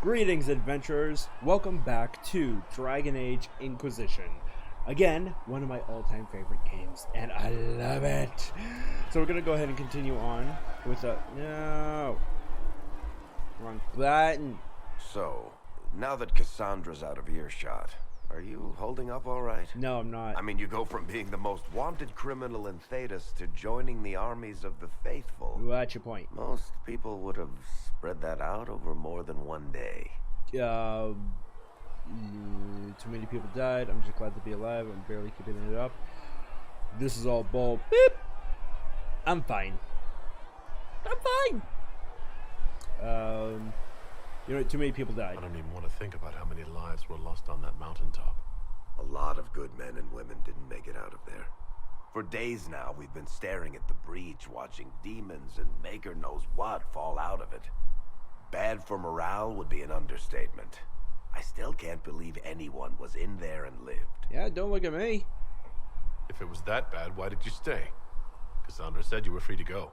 Greetings, adventurers. Welcome back to DragonAge Inquisition. Again, one of my all-time favorite games, and I love it. So we're gonna go ahead and continue on with no, wrong button. So, now that Cassandra's out of earshot, are you holding up all right? No, I'm not. I mean, you go from being the most wanted criminal in Thedas to joining the armies of the faithful. What's your point? Most people would have spread that out over more than one day. Too many people died. I'm just glad to be alive. I'm barely keeping it up. This is all bull. Beep. I'm fine. I'm fine. You know, too many people died. I don't even want to think about how many lives were lost on that mountaintop. A lot of good men and women didn't make it out of there. For days now, we've been staring at the breach, watching demons and maker knows what fall out of it. Bad for morale would be an understatement. I still can't believe anyone was in there and lived. Yeah, don't look at me. If it was that bad, why did you stay? Cassandra said you were free to go.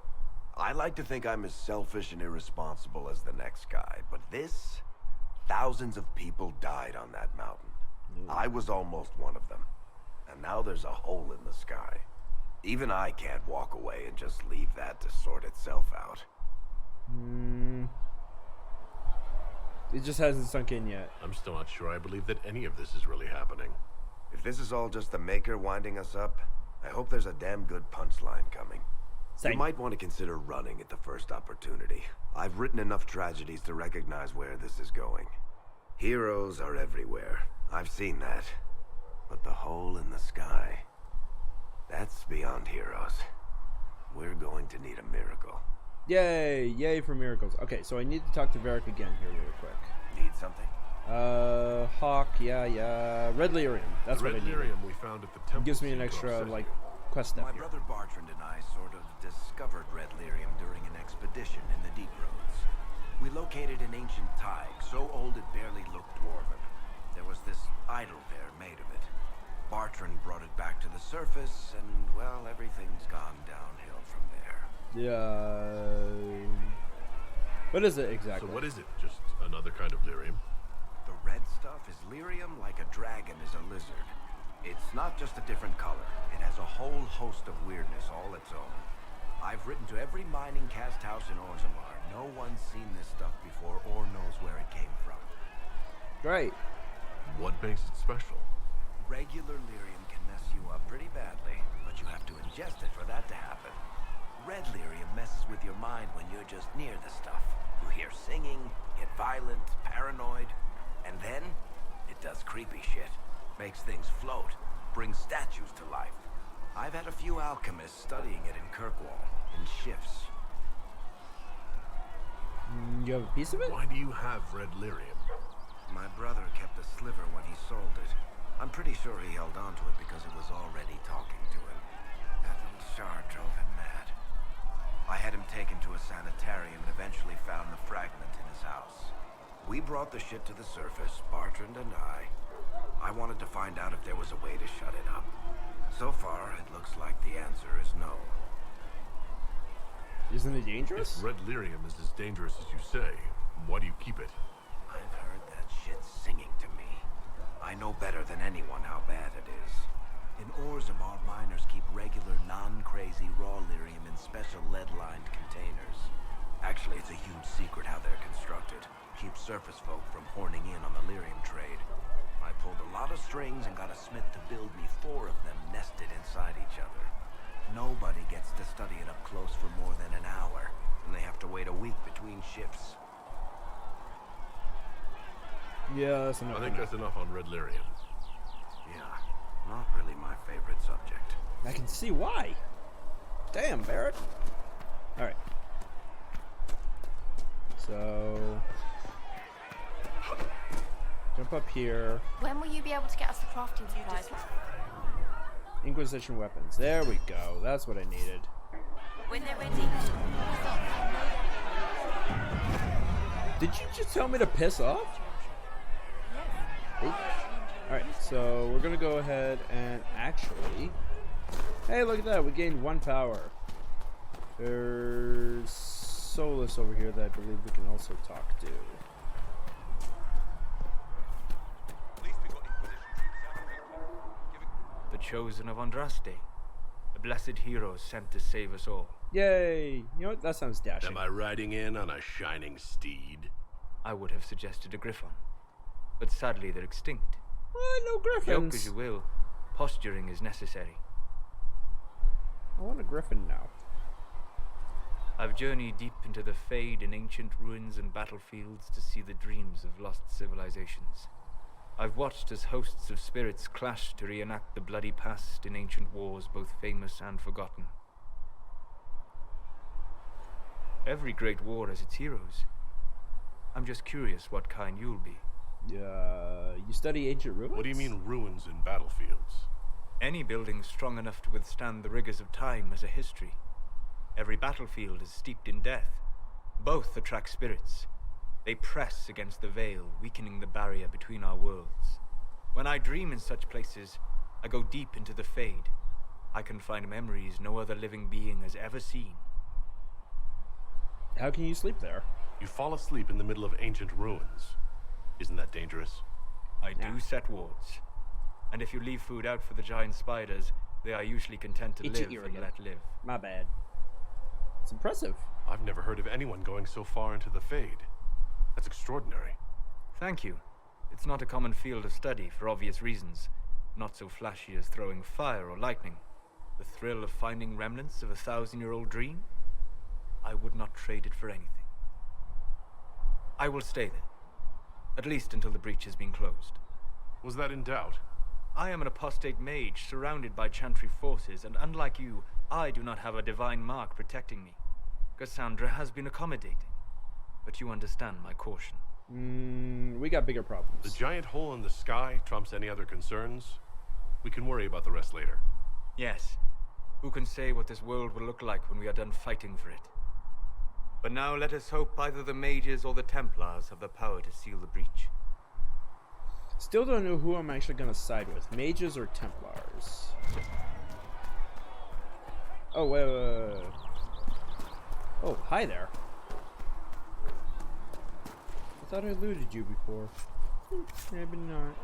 I like to think I'm as selfish and irresponsible as the next guy, but this... Thousands of people died on that mountain. I was almost one of them. And now there's a hole in the sky. Even I can't walk away and just leave that to sort itself out. It just hasn't sunk in yet. I'm still not sure I believe that any of this is really happening. If this is all just the Maker winding us up, I hope there's a damn good punchline coming. Same. You might want to consider running at the first opportunity. I've written enough tragedies to recognize where this is going. Heroes are everywhere. I've seen that. But the hole in the sky... that's beyond heroes. We're going to need a miracle. Yay! Yay for miracles. Okay, so I need to talk to Varric again here real quick. Need something? Hawk, yeah. Red Lyrium. That's the what I Red need. Lyrium we found at the temple. Gives me an extra, like, quest step My here. brother Bartrand and I sort of discovered Red Lyrium during an expedition in the Deep Roads. We located an ancient tide, so old it barely looked dwarven. There was this idol there made of it. Bartrand brought it back to the surface, and, well, everything's gone downhill from there. Yeah. What is it exactly? So what is it? Just another kind of lyrium? The red stuff is lyrium like a dragon is a lizard. It's not just a different color. It has a whole host of weirdness all its own. I've written to every mining cast house in Orzammar. No one's seen this stuff before or knows where it came from. Great. What makes it special? Regular lyrium can mess you up pretty badly, but you have to ingest it for that to happen. Red lyrium messes with your mind when you're just near the stuff. You hear singing, get violent, paranoid, and then it does creepy shit. Makes things float, brings statues to life. I've had a few alchemists studying it in Kirkwall, in shifts. You have a piece of it? Why do you have red lyrium? My brother kept a sliver when he sold it. I'm pretty sure he held on to it because it was already talking to him. That little shard drove him mad. I had him taken to a sanitarium and eventually found the fragment in his house. We brought the shit to the surface, Bartrand and I. I wanted to find out if there was a way to shut it up. So far, it looks like the answer is no. Isn't it dangerous? If red lyrium is as dangerous as you say, why do you keep it? I've heard that shit singing to me. I know better than anyone how bad it is. In Orzammar, miners keep regular, non-crazy raw lyrium in special lead-lined containers. Actually, it's a huge secret how they're constructed. Keeps surface folk from horning in on the lyrium trade. I pulled a lot of strings and got a smith to build me 4 of them nested inside each other. Nobody gets to study it up close for more than an hour, and they have to wait a week between shifts. Yeah, that's enough. I think that's enough on red lyrium. Yeah, not really my favorite subject. I can see why. Damn, Barrett. Alright. So... jump up here. When will you be able to get us the crafting supplies? Inquisition weapons. There we go. That's what I needed. When they're ready. Did you just tell me to piss off? Alright, so we're gonna go ahead and actually... Hey, look at that. We gained 1 power. There's Solus over here that I believe we can also talk to. chosen of Andraste, the blessed hero sent to save us all. Yay! You know what? That sounds dashing. Am I riding in on a shining steed? I would have suggested a griffon, but sadly they're extinct. What? No Joke griffins. as you will, posturing is necessary. I want a griffin now. I've journeyed deep into the Fade in ancient ruins and battlefields to see the dreams of lost civilizations. I've watched as hosts of spirits clash to reenact the bloody past in ancient wars both famous and forgotten. Every great war has its heroes. I'm just curious what kind you'll be. You study ancient ruins? What do you mean ruins and battlefields? Any building strong enough to withstand the rigors of time has a history. Every battlefield is steeped in death. Both attract spirits. They press against the veil, weakening the barrier between our worlds. When I dream in such places, I go deep into the Fade. I can find memories no other living being has ever seen. How can you sleep there? You fall asleep in the middle of ancient ruins. Isn't that dangerous? I do set wards. And if you leave food out for the giant spiders, they are usually content to Eat your live ear and again. let live. My bad. It's impressive. I've never heard of anyone going so far into the Fade. That's extraordinary. Thank you. It's not a common field of study for obvious reasons. Not so flashy as throwing fire or lightning. The thrill of finding remnants of a 1,000-year-old dream? I would not trade it for anything. I will stay there. At least until the breach has been closed. Was that in doubt? I am an apostate mage surrounded by Chantry forces, and unlike you, I do not have a divine mark protecting me. Cassandra has been accommodating, but you understand my caution. We got bigger problems. The giant hole in the sky trumps any other concerns. We can worry about the rest later. Yes, who can say what this world will look like when we are done fighting for it? But now let us hope either the mages or the Templars have the power to seal the breach. Still don't know who I'm actually gonna side with, mages or Templars. Oh, wait. Oh, hi there. I thought I looted you before. Maybe not.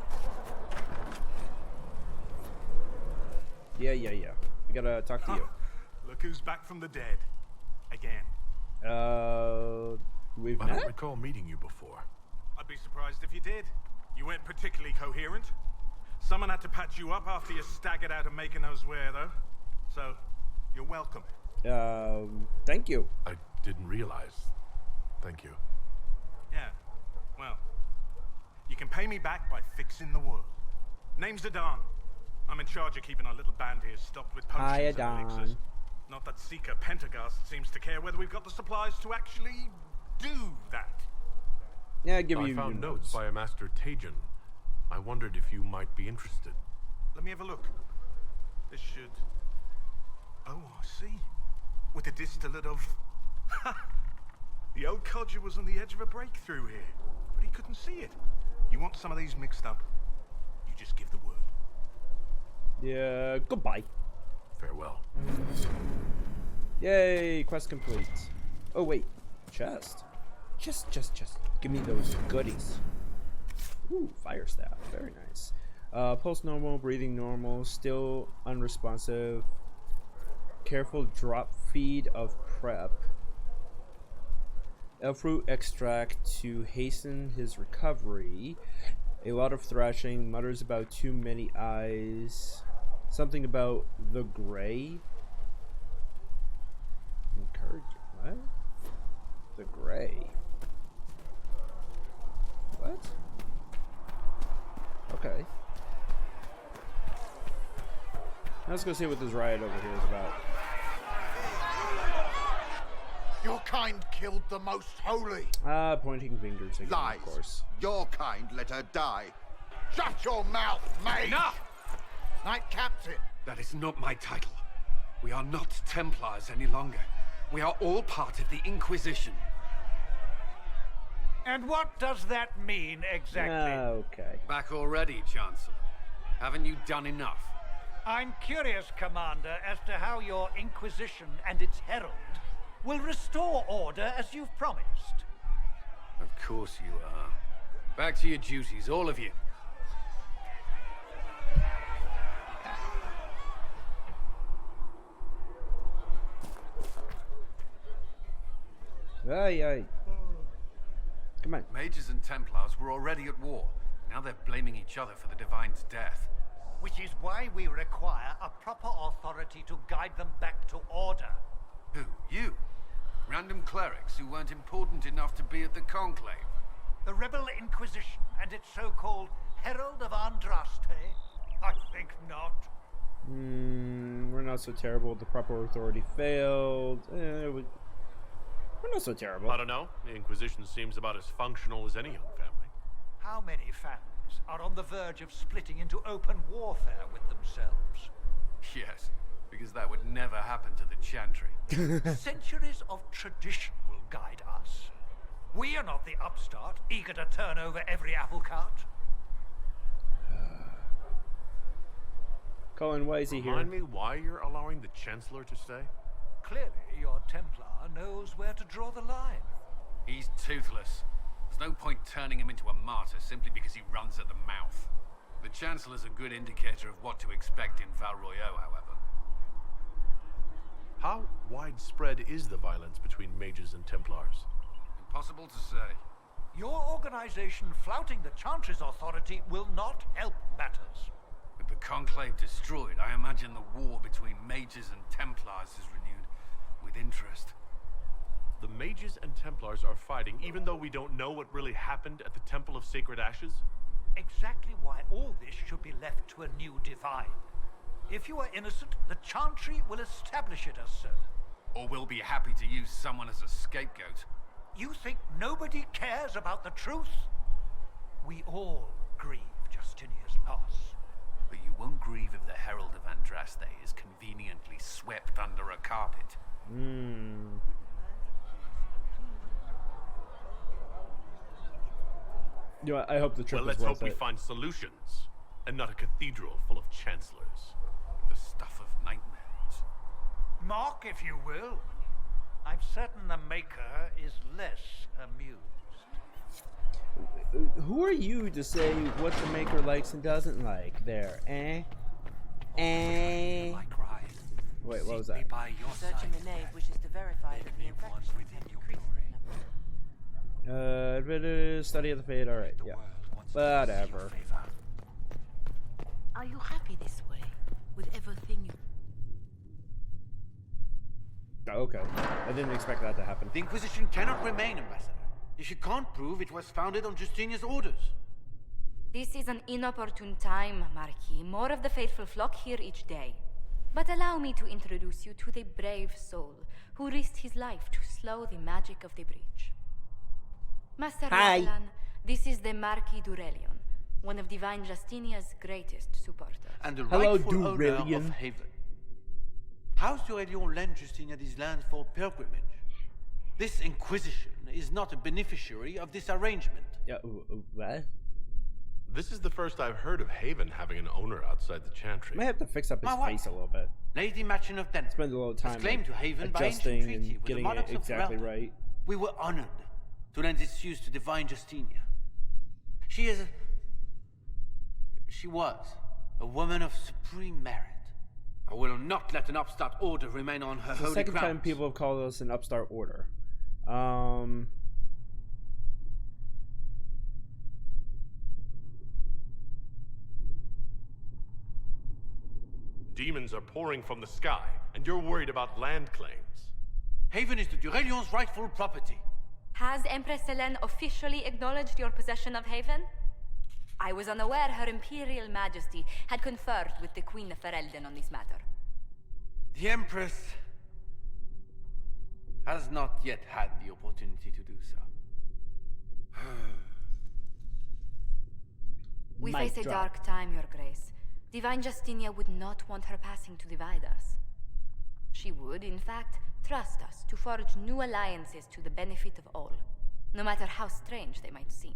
Yeah. We gotta talk to you. Look who's back from the dead. Again. We've I don't met? recall meeting you before. I'd be surprised if you did. You weren't particularly coherent. Someone had to patch you up after you staggered out of making those wear, though. So, you're welcome. Thank you. I didn't realize. Thank you. Yeah, well, you can pay me back by fixing the world. Name's Adan. I'm in charge of keeping our little band here stocked with potions Hi, and Adan. elixirs. Not that Seeker Pentagast seems to care whether we've got the supplies to actually do that. Yeah, give I you found your notes by a Master Tajin. I wondered if you might be interested. Let me have a look. This should... Oh, I see. With a distillate of... The old codger was on the edge of a breakthrough here, but he couldn't see it. You want some of these mixed up, you just give the word. Yeah, goodbye. Farewell. Yay, quest complete. Oh, wait. Chest. Just. Give me those goodies. Ooh, fire staff. Very nice. Pulse normal, breathing normal, still unresponsive. Careful drop feed of prep. Elfroot extract to hasten his recovery. A lot of thrashing. Mutters about too many eyes. Something about the gray. Encourage. What? The gray. What? Okay. Let's go see what this riot over here is about. Your kind killed the most holy. Pointing fingers again, Lies. of course. Your kind let her die. Shut your mouth, mate! Enough! Knight Captain. That is not my title. We are not Templars any longer. We are all part of the Inquisition. And what does that mean exactly? Okay. Back already, Chancellor. Haven't you done enough? I'm curious, Commander, as to how your Inquisition and its herald will restore order as you've promised. Of course you are. Back to your duties, all of you. Ay. Come on. Mages and Templars were already at war. Now they're blaming each other for the Divine's death. Which is why we require a proper authority to guide them back to order. Who? You? Random clerics who weren't important enough to be at the Conclave? The Rebel Inquisition and its so-called Herald of Andraste? I think not. We're not so terrible. The proper authority failed. We're not so terrible. I don't know. The Inquisition seems about as functional as any young family. How many families are on the verge of splitting into open warfare with themselves? Yes, because that would never happen to the Chantry. Centuries of tradition will guide us. We are not the upstart, eager to turn over every apple cart. Colin, why is he here? Remind me why you're allowing the Chancellor to stay? Clearly, your Templar knows where to draw the line. He's toothless. There's no point turning him into a martyr simply because he runs at the mouth. The Chancellor's a good indicator of what to expect in Val Royeaux, however. How widespread is the violence between mages and Templars? Impossible to say. Your organization flouting the Chantry's authority will not help matters. With the Conclave destroyed, I imagine the war between mages and Templars is renewed with interest. The mages and Templars are fighting even though we don't know what really happened at the Temple of Sacred Ashes? Exactly why all this should be left to a new divine. If you are innocent, the Chantry will establish it as so. Or we'll be happy to use someone as a scapegoat. You think nobody cares about the truth? We all grieve Justinia's loss. But you won't grieve if the Herald of Andraste is conveniently swept under a carpet. You know, I hope the trip Well, is let's worth hope we it. find solutions, and not a cathedral full of chancellors. The stuff of nightmares. Mock, if you will. I'm certain the Maker is less amused. Who are you to say what the Maker likes and doesn't like there, eh? My cries. Wait, what was Seek me that? by your Searching side the nave then. wishes to verify Make that the me one infections within have your decreased in glory. number. Study of the fate, alright, The yeah. world wants to see your Whatever. favor. Are you happy this way with everything you... Oh, okay. I didn't expect that to happen. The Inquisition cannot remain, Ambassador, if you can't prove it was founded on Justinia's orders. This is an inopportune time, Marquis. More of the faithful flock here each day. But allow me to introduce you to the brave soul who risked his life to slow the magic of the breach. Master Hi. Raglan, this is the Marquis d'Aurelion, one of Divine Justinia's greatest supporters. And the Hello, rightful owner Durelian. of Haven. House d'Aurelion lent Justinia these lands for pilgrimage. This Inquisition is not a beneficiary of this arrangement. Yeah, what? This is the first I've heard of Haven having an owner outside the Chantry. I might have to fix up his My wife. face a little bit. Lady Machin of Denner Spend a little time claimed to Haven by ancient adjusting treaty and with the getting it monarchs of exactly Realm. right. We were honored to lend its use to Divine Justinia. She was a woman of supreme merit. I will not let an upstart order remain on her It's the holy second time grounds. people have called us an upstart order. Demons are pouring from the sky, and you're worried about land claims. Haven is the Durelion's rightful property. Has Empress Selene officially acknowledged your possession of Haven? I was unaware Her Imperial Majesty had conferred with the Queen of Ferelden on this matter. The Empress has not yet had the opportunity to do so. We Mic face a drop. dark time, Your Grace. Divine Justinia would not want her passing to divide us. She would, in fact, trust us to forge new alliances to the benefit of all, no matter how strange they might seem.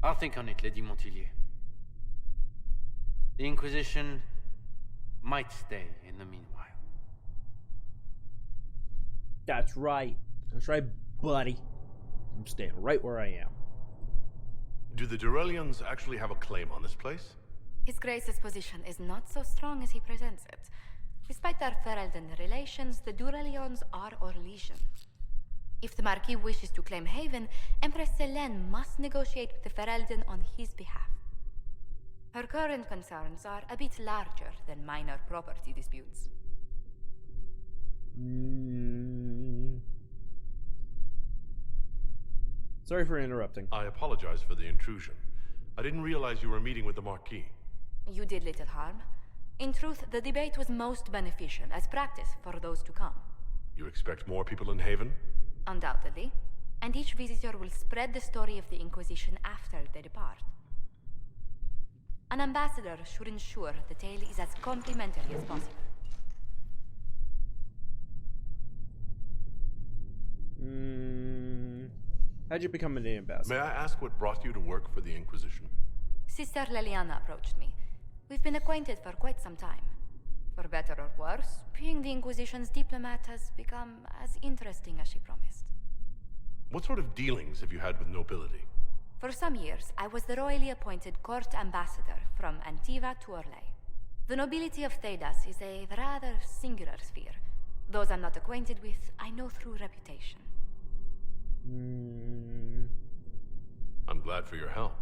I'll think on it, Lady Montillier. The Inquisition might stay in the meanwhile. That's right. That's right, buddy. I'm staying right where I am. Do the Durelians actually have a claim on this place? His Grace's position is not so strong as he presents it. Despite our Ferelden relations, the Duralions are our legion. If the Marquis wishes to claim Haven, Empress Selene must negotiate with the Ferelden on his behalf. Her current concerns are a bit larger than minor property disputes. Sorry for interrupting. I apologize for the intrusion. I didn't realize you were meeting with the Marquis. You did little harm. In truth, the debate was most beneficial as practice for those to come. You expect more people in Haven? Undoubtedly. And each visitor will spread the story of the Inquisition after they depart. An ambassador should ensure the tale is as complimentary as possible. How'd you become an ambassador? May I ask what brought you to work for the Inquisition? Sister Leliana approached me. We've been acquainted for quite some time. For better or worse, being the Inquisition's diplomat has become as interesting as she promised. What sort of dealings have you had with nobility? For some years, I was the royally appointed court ambassador from Antiva to Orlais. The nobility of Thedas is a rather singular sphere. Those I'm not acquainted with, I know through reputation. I'm glad for your help.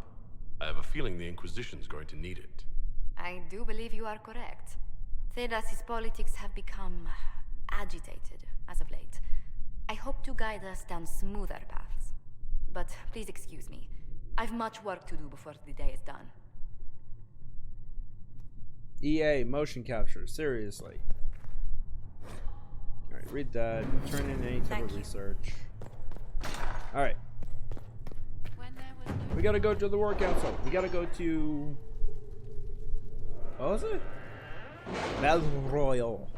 I have a feeling the Inquisition's going to need it. I do believe you are correct. Thedas' politics have become agitated as of late. I hope to guide us down smoother paths. But please excuse me. I've much work to do before the day is done. EA motion capture, seriously. Alright, read that. Turn in any type of research. Alright. We gotta go to the War Council. We gotta go to... What was it? Val Royal.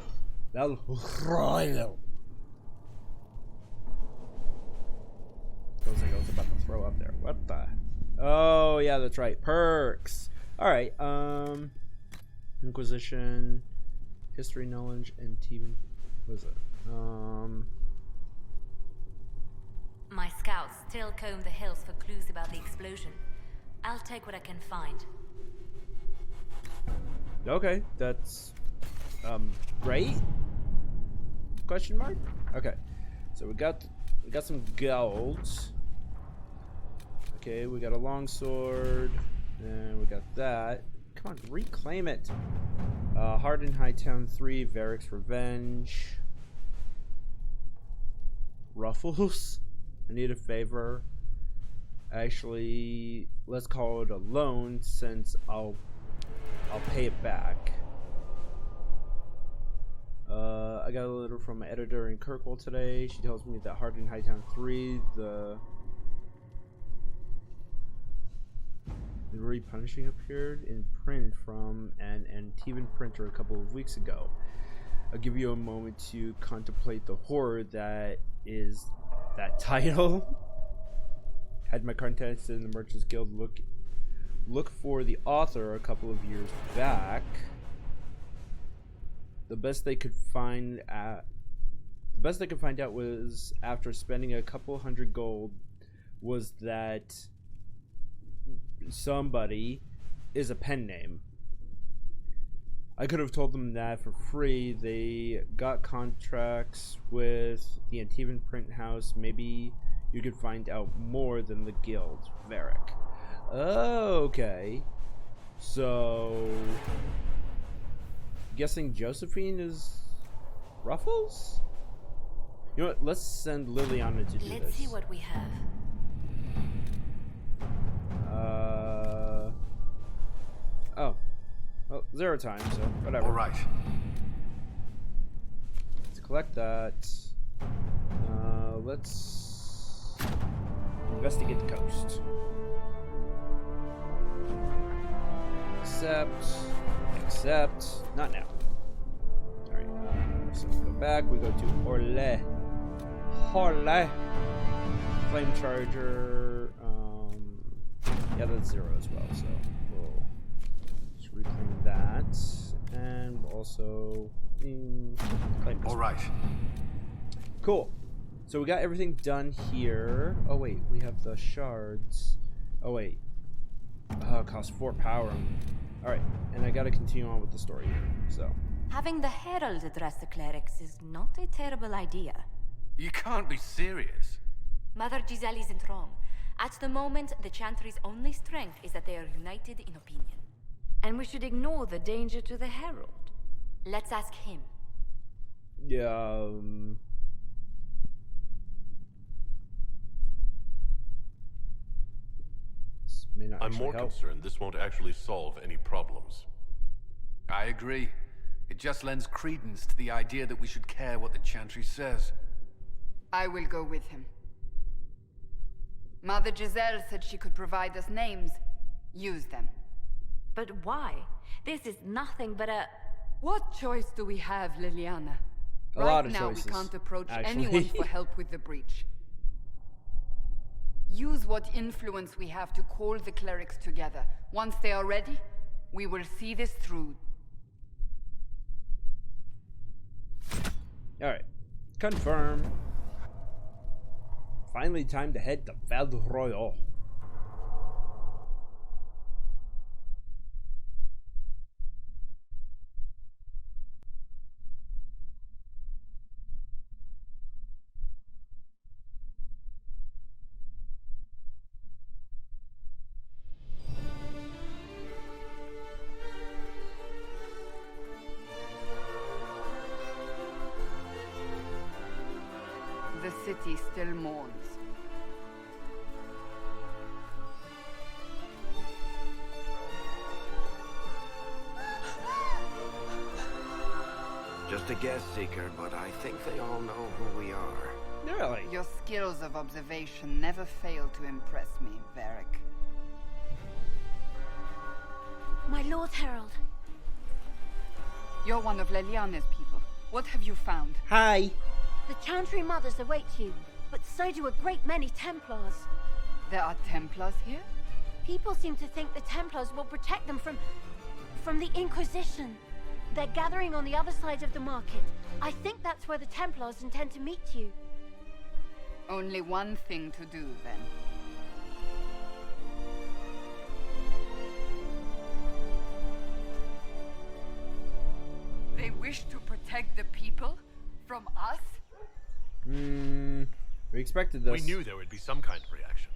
Val Royal. Feels like I was about to throw up there. What the? Oh, yeah, that's right. Perks. Alright, Inquisition, history knowledge, and TV. What is it? My scouts still comb the hills for clues about the explosion. I'll take what I can find. Okay, that's great. Question mark? Okay, so we got some gold. Okay, we got a longsword, and we got that. Come on, reclaim it. Hardened Hightown 3, Varric's Revenge. Ruffles. I need a favor. Actually, let's call it a loan since I'll pay it back. I got a letter from my editor in Kirkwall today. She tells me that Hardened Hightown 3, the Repunishing appeared in print from an Antivan printer a couple of weeks ago. I'll give you a moment to contemplate the horror that is that title. Had my contacts in the Merchants Guild look for the author a couple of years back. The best they could find out was after spending a couple hundred gold was that somebody is a pen name. I could have told them that for free. They got contracts with the Antivan print house. Maybe you could find out more than the guild, Varric. Okay. So, guessing Josephine is Ruffles? You know what? Let's send Liliana to do this. Let's see what we have. Oh. Well, 0 time, so whatever. All right. Let's collect that. Let's investigate the coast. Accept. Not now. Alright, so we go back. We go to Orlais. Flame Charger. Yeah, that's 0 as well, so we'll just reclaim that. And we'll also claim this. All right. Cool. So we got everything done here. Oh, wait. We have the shards. Oh, wait. Oh, it costs 4 power. Alright, and I gotta continue on with the story here, so. Having the Herald address the clerics is not a terrible idea. You can't be serious. Mother Giselle isn't wrong. At the moment, the Chantry's only strength is that they are united in opinion. And we should ignore the danger to the Herald. Let's ask him. Yeah, this may not I'm actually more help. concerned this won't actually solve any problems. I agree. It just lends credence to the idea that we should care what the Chantry says. I will go with him. Mother Giselle said she could provide us names. Use them. But why? This is nothing but a... What choice do we have, Liliana? A lot Right of now, choices, we can't approach actually. anyone for help with the breach. Use what influence we have to call the clerics together. Once they are ready, we will see this through. Alright. Confirm. Finally time to head to Val Royal. The city still mourns. Just a guess, Seeker, but I think they all know who we are. Really? Your skills of observation never fail to impress me, Varric. My Lord Herald. You're one of Leliana's people. What have you found? Hi. The Chantry mothers await you, but so do a great many Templars. There are Templars here? People seem to think the Templars will protect them from the Inquisition. They're gathering on the other side of the market. I think that's where the Templars intend to meet you. Only one thing to do, then. They wish to protect the people? From us? We expected this. We knew there would be some kind of reaction.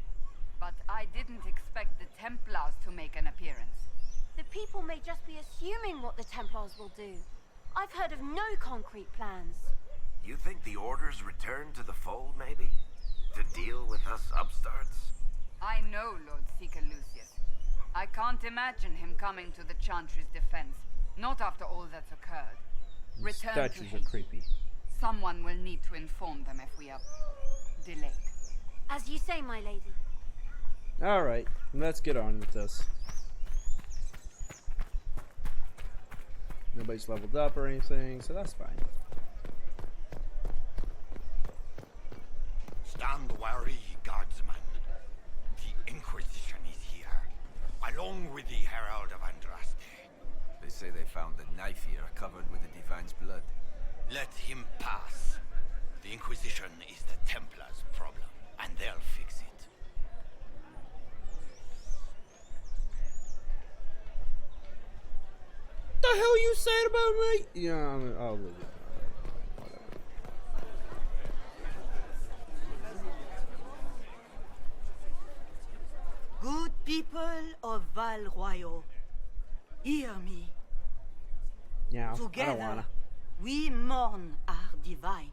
But I didn't expect the Templars to make an appearance. The people may just be assuming what the Templars will do. I've heard of no concrete plans. You think the Order's return to the fold, maybe? To deal with us upstarts? I know Lord Seeker Lucius. I can't imagine him coming to the Chantry's defense. Not after all that's occurred. Return to Statues are hate. creepy. Someone will need to inform them if we are delayed. As you say, my lady. Alright, let's get on with this. Nobody's leveled up or anything, so that's fine. Stand wary, guardsman. The Inquisition is here, along with the Herald of Andraste. They say they found the knife here covered with the Divine's blood. Let him pass. The Inquisition is the Templars' problem, and they'll fix it. The hell you said about me? Yeah, I'll leave it. Good people of Val Royal, hear me. Yeah, I don't Together, wanna. we mourn our divine.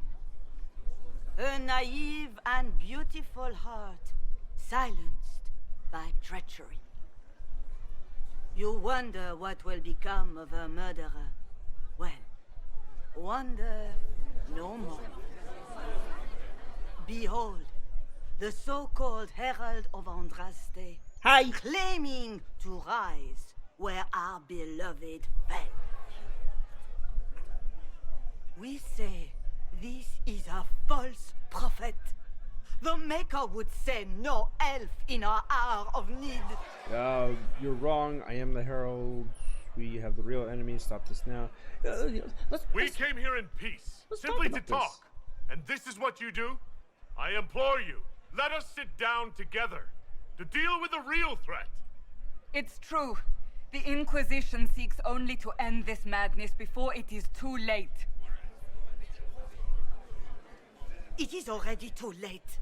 A naive and beautiful heart, silenced by treachery. You wonder what will become of a murderer. Well, wonder no more. Behold, the so-called Herald of Andraste, claiming to rise where our beloved fell. We say this is a false prophet. The Maker would send no elf in our hour of need. You're wrong. I am the Herald. We have the real enemy. Stop this now. We came here in peace, simply to talk. And this is what you do? I implore you, let us sit down together to deal with the real threat. It's true. The Inquisition seeks only to end this madness before it is too late. It is already too late.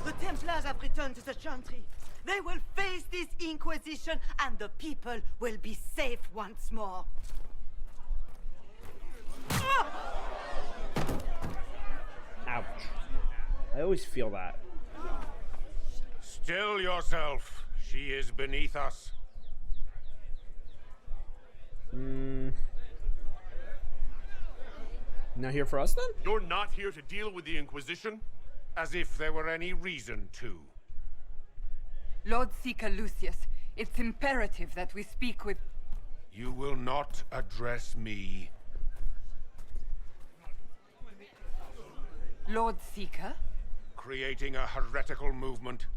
The Templars have returned to the Chantry. They will face this Inquisition, and the people will be safe once more. Ouch. I always feel that. Still yourself. She is beneath us. Not here for us then? You're not here to deal with the Inquisition? As if there were any reason to. Lord Seeker Lucius, it's imperative that we speak with... You will not address me. Lord Seeker? Creating a heretical movement.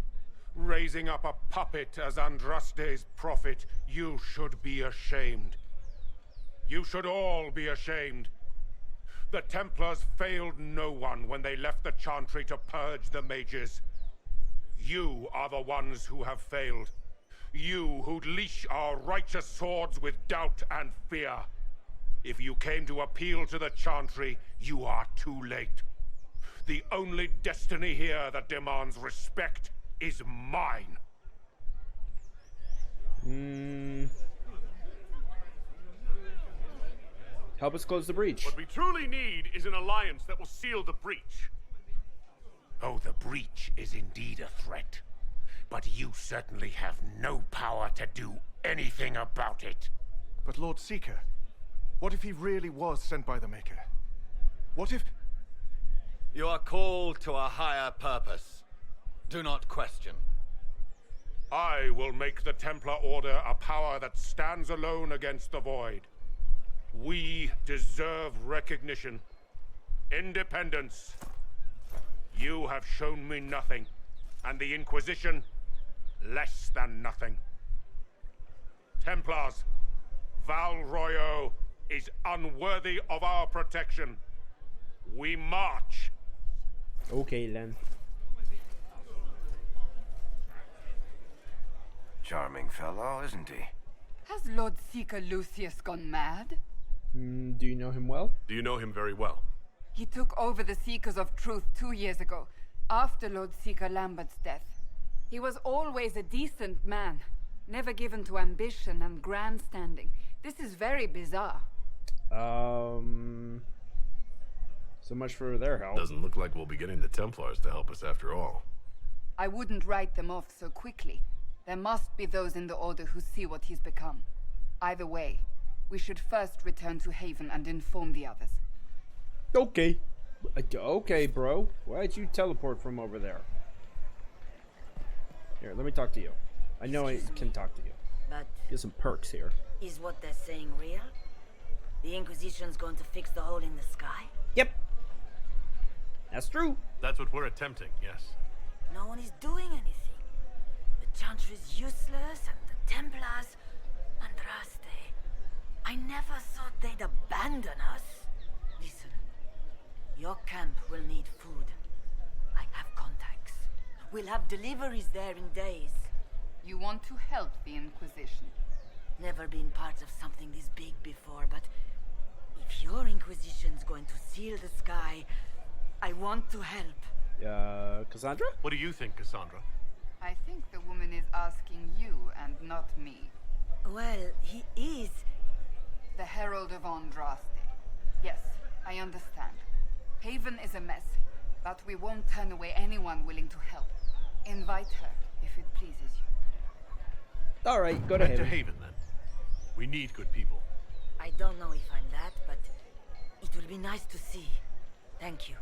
Raising up a puppet as Andraste's prophet. You should be ashamed. You should all be ashamed. The Templars failed no one when they left the Chantry to purge the mages. You are the ones who have failed. You who'd leash our righteous swords with doubt and fear. If you came to appeal to the Chantry, you are too late. The only destiny here that demands respect is mine. Help us close the breach. What we truly need is an alliance that will seal the breach. Oh, the breach is indeed a threat. But you certainly have no power to do anything about it. But Lord Seeker, what if he really was sent by the Maker? What if... You are called to a higher purpose. Do not question. I will make the Templar Order a power that stands alone against the Void. We deserve recognition. Independence. You have shown me nothing, and the Inquisition, less than nothing. Templars, Val Royo is unworthy of our protection. We march. Okay, then. Charming fellow, isn't he? Has Lord Seeker Lucius gone mad? Do you know him well? Do you know him very well? He took over the Seekers of Truth 2 years ago, after Lord Seeker Lambert's death. He was always a decent man, never given to ambition and grandstanding. This is very bizarre. So much for their help. Doesn't look like we'll be getting the Templars to help us after all. I wouldn't write them off so quickly. There must be those in the Order who see what he's become. Either way, we should first return to Haven and inform the others. Okay. Okay, bro. Why'd you teleport from over there? Here, let me talk to you. I know I can talk to you. But Get some perks here. is what they're saying real? The Inquisition's going to fix the hole in the sky? Yep. That's true. That's what we're attempting, yes. No one is doing anything. The Chantry's useless, and the Templars... Andraste. I never thought they'd abandon us. Listen. Your camp will need food. I have contacts. We'll have deliveries there in days. You want to help the Inquisition? Never been part of something this big before, but... if your Inquisition's going to seal the sky, I want to help. Cassandra? What do you think, Cassandra? I think the woman is asking you and not me. Well, he is... The Herald of Andraste. Yes, I understand. Haven is a mess, but we won't turn away anyone willing to help. Invite her, if it pleases you. Alright, go to Head Haven. to Haven, then. We need good people. I don't know if I'm that, but it will be nice to see. Thank you.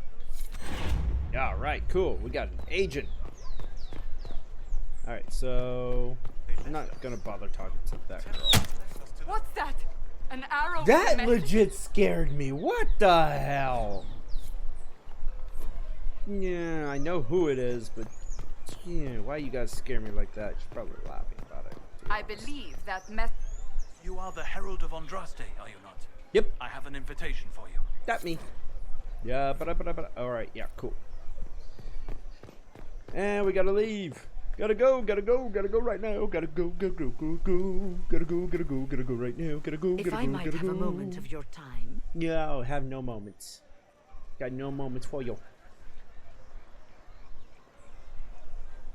Yeah, right, cool. We got an agent. Alright, so... I'm not gonna bother talking to that girl. What's that? An arrow? That with a legit scared me. What the hell? Yeah, I know who it is, but... yeah, why you guys scare me like that? She's probably laughing about it. I believe that You are the Herald of Andraste, are you not? Yep. I have an invitation for you. Got me. Yeah, but alright, yeah, cool. And we gotta leave. Gotta go right now. Gotta go right now. Gotta go. If I might have a moment of your time. Yeah, I'll have no moments. Got no moments for you.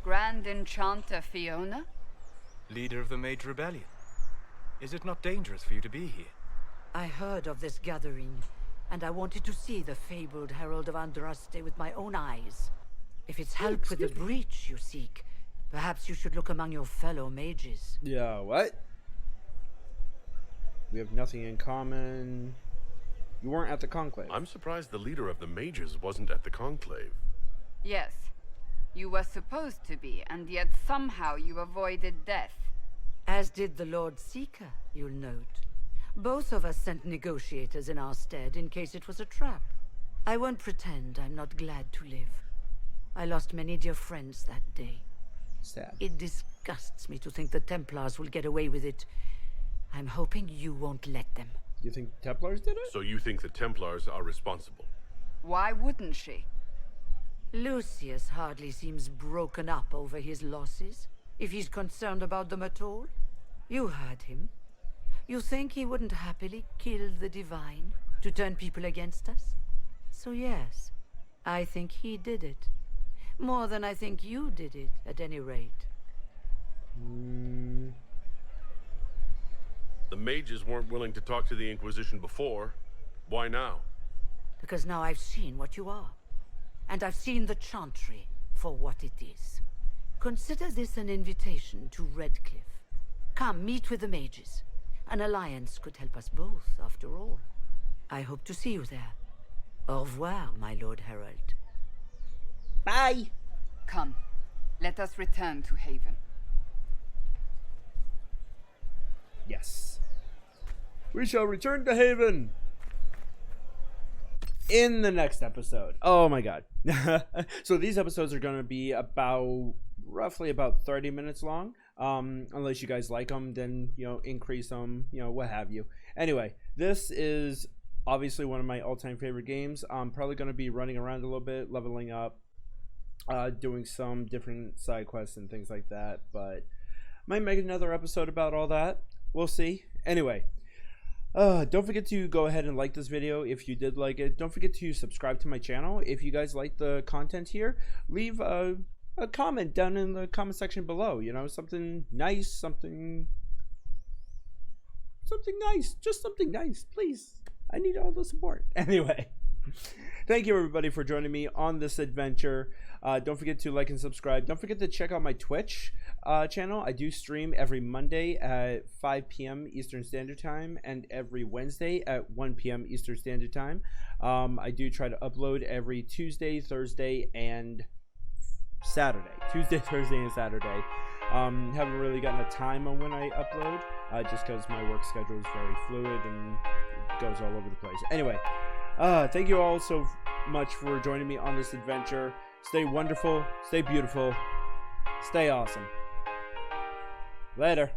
Grand Enchanter Fiona? Leader of the Mage Rebellion. Is it not dangerous for you to be here? I heard of this gathering, and I wanted to see the fabled Herald of Andraste with my own eyes. If it's help with the breach you seek, perhaps you should look among your fellow mages. Yeah, what? We have nothing in common. You weren't at the conclave. I'm surprised the leader of the mages wasn't at the conclave. Yes. You were supposed to be, and yet somehow you avoided death. As did the Lord Seeker, you'll note. Both of us sent negotiators in our stead in case it was a trap. I won't pretend I'm not glad to live. I lost many dear friends that day. Sad. It disgusts me to think the Templars will get away with it. I'm hoping you won't let them. You think the Templars did it? So you think the Templars are responsible? Why wouldn't she? Lucius hardly seems broken up over his losses, if he's concerned about them at all. You heard him. You think he wouldn't happily kill the Divine to turn people against us? So yes, I think he did it. More than I think you did it, at any rate. The mages weren't willing to talk to the Inquisition before. Why now? Because now I've seen what you are. And I've seen the Chantry for what it is. Consider this an invitation to Redcliffe. Come, meet with the mages. An alliance could help us both, after all. I hope to see you there. Au revoir, my Lord Herald. Bye! Come, let us return to Haven. Yes. We shall return to Haven! In the next episode. Oh my god. So these episodes are going to be roughly about 30 minutes long. Unless you guys like them, then, increase them, what have you. Anyway, this is obviously one of my all-time favorite games. I'm probably going to be running around a little bit, leveling up, doing some different side quests and things like that. But might make another episode about all that. We'll see. Anyway. Don't forget to go ahead and like this video if you did like it. Don't forget to subscribe to my channel. If you guys like the content here, leave a comment down in the comment section below. Something nice, something nice, just something nice, please. I need all the support. Anyway, thank you everybody for joining me on this adventure. Don't forget to like and subscribe. Don't forget to check out my Twitch channel. I do stream every Monday at 5 p.m. Eastern Standard Time and every Wednesday at 1 p.m. Eastern Standard Time. I do try to upload every Tuesday, Thursday, and Saturday. Tuesday, Thursday, and Saturday. Haven't really gotten a time on when I upload, just because my work schedule is very fluid and goes all over the place. Anyway, thank you all so much for joining me on this adventure. Stay wonderful, stay beautiful, stay awesome. Later.